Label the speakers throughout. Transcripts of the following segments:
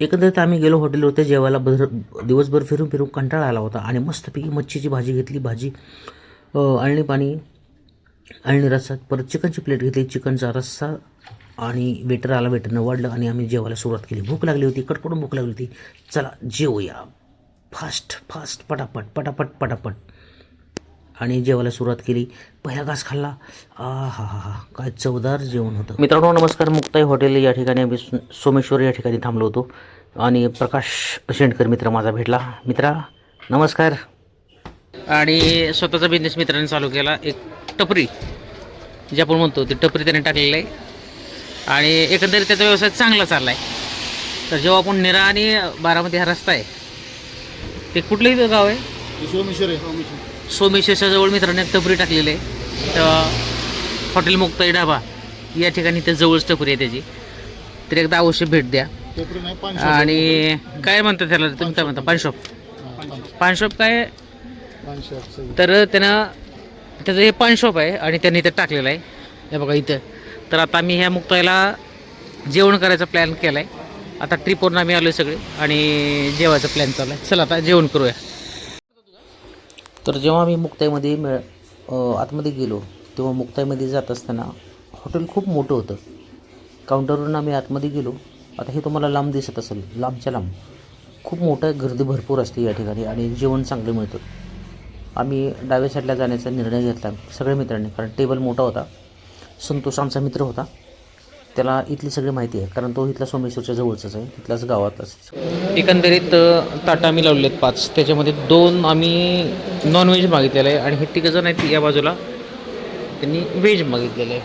Speaker 1: एकंदरीत आम्ही गेलो हॉटेलवरती जेवायला. दिवसभर फिरून फिरून कंटाळा आला होता आणि मस्तपैकी मच्छीची भाजी घेतली. भाजी अळणी पाणी, अळणी रस्सा, परत चिकनची प्लेट घेतली, चिकनचा रस्सा, आणि वेटर आला, वेटरनं वाढलं आणि आम्ही जेवायला सुरुवात केली. भूक लागली होती, कडकडून भूक लागली होती. चला जेवूया, फास्ट फास्ट, पटापट पटापट पटापट, आणि जेवायला सुरुवात केली. पहिला घास खाल्ला. हा हा हा, काय चवदार जेवण होतं. मित्रांनो नमस्कार. मुक्ताई हॉटेल या ठिकाणी आम्ही सोमेश्वर या ठिकाणी थांबलो होतो आणि प्रकाश शेंडकर मित्र माझा भेटला. मित्रा नमस्कार. आणि स्वतःचा बिझनेस मित्रांनी चालू केला, एक टपरी जे आपण म्हणतो ती टपरी त्याने टाकलेलं आहे आणि एकंदरीत त्याचा व्यवसाय चांगला चालला आहे. तर जेव्हा आपण निरा आणि बारामती हा रस्ता आहे, ते कुठलंही गाव आहे, सोमेश्वरच्या जवळ मित्रांनी एक टपरी टाकलेली आहे. तेव्हा हॉटेल मुक्ताई ढाबा या ठिकाणी त्या जवळच टपरी आहे त्याची. तर एकदा अवश्य भेट द्या. आणि काय म्हणतात त्याला, तुम्ही काय म्हणता, पानशॉप, पानशॉप काय, तर त्यानं त्याचं हे पानशॉप आहे आणि त्यांनी इथं टाकलेलं आहे. हे बघा इथं. तर आता आम्ही ह्या मुक्ताईला जेवण करायचा प्लॅन केला आहे. आता ट्रिपवरून आम्ही आलो आहे सगळे आणि जेवायचा प्लॅन चालू आहे. चला आता जेवण करूया. तर जेव्हा आम्ही मुक्ताईमध्ये आतमध्ये गेलो तेव्हा मुक्ताईमध्ये जात असताना हॉटेल खूप मोठं होतं. काउंटरवरून आम्ही आतमध्ये गेलो. आता हे तुम्हाला लांब दिसत असेल, लांबच्या लांब खूप मोठं गर्दी भरपूर असते या ठिकाणी आणि जेवण चांगलं मिळतं. आम्ही डाव्या साईडला जाण्याचा निर्णय घेतला सगळ्या मित्रांनी, कारण टेबल मोठा होता. संतोष आमचा मित्र होता, त्याला इथली सगळी माहिती आहे, कारण तो इथला सोमेश्वरच्या जवळचाच आहे, तिथलाच गावातच. एकंदरीत ताटा आम्ही लावलेत 5, त्याच्यामध्ये 2 आम्ही नॉनव्हेज मागितलेलं आहे आणि हे 3 जण आहेत या बाजूला, त्यांनी व्हेज मागितलेलं आहे.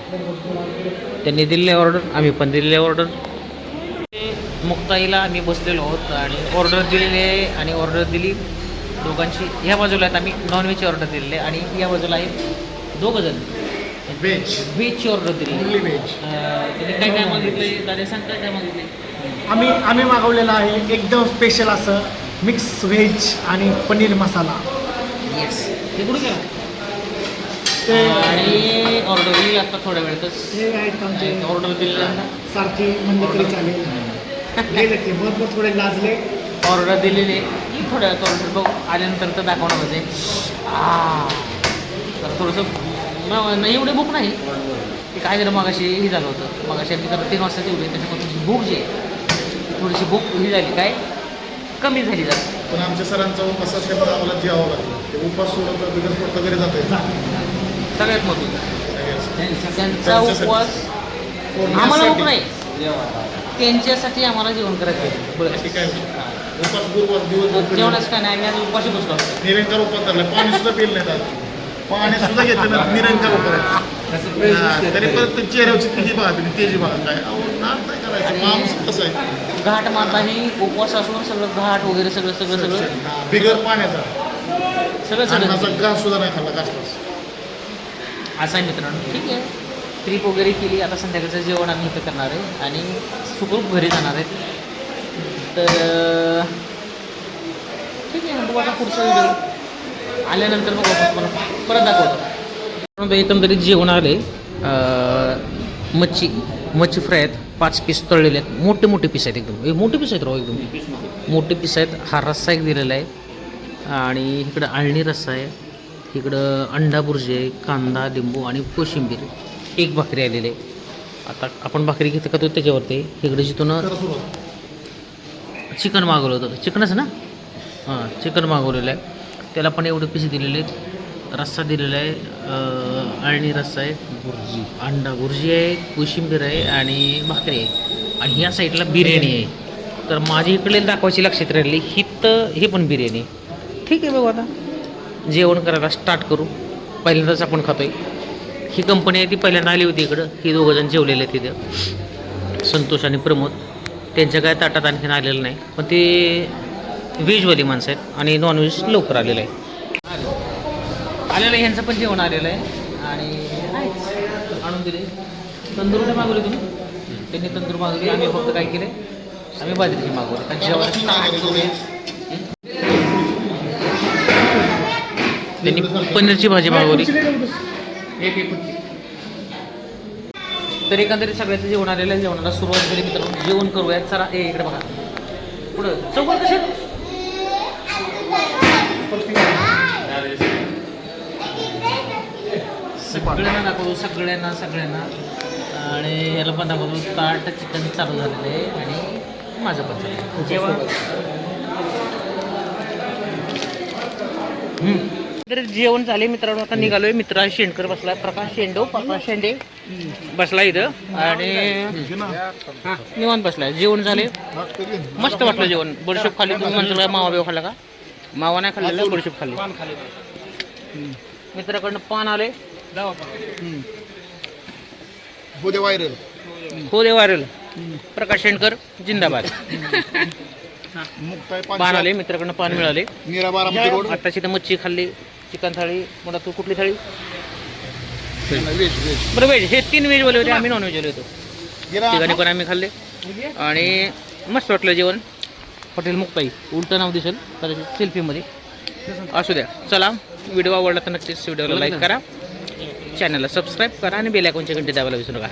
Speaker 1: त्यांनी दिलेली ऑर्डर, आम्ही पण दिलेली ऑर्डर. मुक्ताईला आम्ही बसलेलो आहोत आणि ऑर्डर दिलेली आहे आणि ऑर्डर दिली दोघांची. ह्या बाजूला आहेत आम्ही नॉनव्हेजची ऑर्डर दिलेली आहे आणि या बाजूला आहेत 2 जण व्हेजची ऑर्डर दिली. व्हेज तुम्ही काय काय मागितले दादा, सांग काय काय मागितले.
Speaker 2: आम्ही मागवलेलं आहे एकदम स्पेशल असं मिक्स व्हेज आणि पनीर मसाला.
Speaker 1: येस, ते कुठे केला
Speaker 2: ते
Speaker 1: आणि ऑर्डर दिली आता थोड्या वेळातच.
Speaker 2: हे आहेत आमचे
Speaker 1: ऑर्डर दिलेलं
Speaker 2: सारखी म्हणलं तरी चालेल. गेले ते भरपूर थोडे लाजले.
Speaker 1: ऑर्डर दिलेली की थोड्या वेळात ऑर्डर बघू आल्यानंतर तर दाखवणार म्हणजे. तर थोडंसं नाही, एवढी भूक नाही. ते काय झालं मागाशी हे झालं होतं, मागाशी आम्ही तर 3 वाजता जेवली, त्याच्यामुळे भूक जी आहे थोडीशी भूक ही झाली, काय कमी झाली जरा.
Speaker 3: पण आमच्या सरांचा उपास असल्यामुळे आम्हाला जेवावं लागलं. ते उपास सोडून बिगर पोट वगैरे जात आहे.
Speaker 1: सगळ्यात महत्त्वाचं त्यांचा उपवास, आम्हाला भूक नाही, त्यांच्यासाठी आम्हाला जेवण करायचं आहे.
Speaker 3: अशी काय उपास गुरुवार दिवस
Speaker 1: जेवणाचं काय नाही, आम्ही आज उपाशी बसलो असतो.
Speaker 3: निरंकार उपास धरला, पाणी सुद्धा पिलं नाही आज. पाणी सुद्धा घेतलं नाही, निरंकार उपास. तरी परत चेहऱ्यावरची तिची बघा, तेजी बघा, काय नाद नाही करायचं. माणूस कसं आहे,
Speaker 1: घाट माता ही उपवास असून सगळं घाट वगैरे सगळं सगळं सगळं
Speaker 3: बिगर पाण्याचा
Speaker 1: सगळं सगळं
Speaker 3: अन्नाचा घास सुद्धा नाही खाल्ला घासलास.
Speaker 1: असं आहे मित्रांनो. ठीक आहे, ट्रिप वगैरे केली. आता संध्याकाळचं जेवण आम्ही इथं करणार आहे आणि सुखरूप घरी जाणार आहेत. तर ठीक आहे, बघू आता पुढचा व्हिडिओ आल्यानंतर बघू आपण तुम्हाला परत दाखवतो. एकंदरीत जेवण आले. मच्छी फ्राय आहेत, 5 पीस तळलेले आहेत, मोठे मोठे पीस आहेत, एकदम मोठे पीस आहेत राव, एकदम मोठे पीस आहेत. हा रस्सा एक दिलेला आहे आणि इकडं अळणी रस्सा आहे, इकडं अंडा बुर्जी आहे, कांदा लिंबू आणि कोशिंबीर. 1 भाकरी आलेली आहे. आता आपण भाकरी घेतो का तो त्याच्यावरती. इकडे जिथून चिकन मागवलं होतं, चिकनच ना, हां चिकन मागवलेलं आहे, त्याला पण एवढे पीस दिलेले आहेत. रस्सा दिलेला आहे, अळणी रस्सा आहे, बुर्जी, अंडा बुर्जी आहे, कोशिंबीर आहे आणि भाकरी आहे आणि ह्या साईडला बिर्याणी आहे. तर माझी इकडे दाखवायची लक्षात राहिली ही, तर हे पण बिर्याणी. ठीक आहे, बघू आता जेवण करायला स्टार्ट करू. पहिल्यांदाच आपण खातो आहे. ही कंपनी आहे ती पहिल्यांदा आली होती इकडं. ही 2 जण जेवलेले आहेत तिथं, संतोष आणि प्रमोद. त्यांच्या काय ताटात आणखीन आलेलं नाही, पण ते व्हेजवाली माणसं आहेत आणि नॉनव्हेज लवकर आलेलं आहे. आलेलं आहे, ह्यांचं पण जेवण आलेलं आहे आणि आणून दिले. तंदूर काय मागवले तुम्ही? त्यांनी तंदूर मागवली, आम्ही फक्त काय केले, आम्ही बाजरीची मागवली. कारण त्यांनी पनीरची भाजी मागवली. तर एकंदरीत सगळ्याचं जेवण आलेलं आहे. जेवणाला सुरुवात केली मित्रांनो. जेवण करूयात, चला इकडे बघा. पुढं चौकात कशा सगळ्यांना दाखवतो सगळ्यांना आणि याला पण दाखवतो ताट चिकन चालू झालेलं आहे आणि माझं पण चालू आहे. जेव्हा तर जेवण झाले मित्रांनो, आता निघालोय. मित्र शेंडकर बसलाय, प्रकाश शेंडे बसला इथं आणि निवांत बसलाय. जेवण झाले, मस्त वाटलं जेवण. बडीशेप खाल्ली. तुम्ही म्हणता मावा बिवा खाल्ला का? मावा नाही खाल्लेला, बडीशेप खाल्ली. मित्राकडनं पान आले.
Speaker 3: हो दे व्हायरल.
Speaker 1: हो दे व्हायरल. प्रकाश शेंडकर जिंदाबाद.
Speaker 3: मुक्ताई
Speaker 1: पान आले, मित्राकडनं पान मिळाले.
Speaker 3: मीरा बारामती रोड.
Speaker 1: आत्ताची तर मच्छी खाल्ली, चिकन थाळी. मला तू कुठली थाळी?
Speaker 3: व्हेज.
Speaker 1: बरं व्हेज. हे 3 व्हेज बोलले होते, आम्ही नॉन व्हेज बोलले होतो.
Speaker 3: गिरा
Speaker 1: ठिकाणी पण आम्ही खाल्ले आणि मस्त वाटलं जेवण. हॉटेल मुक्ताई उलटं नाव दिसेल कदाचित सेल्फीमध्ये. असू द्या. चला, व्हिडिओ आवडला तर नक्कीच व्हिडिओला लाईक करा, चॅनलला सबस्क्राईब करा आणि बेल आयकॉनची घंटी दाबायला विसरू नका.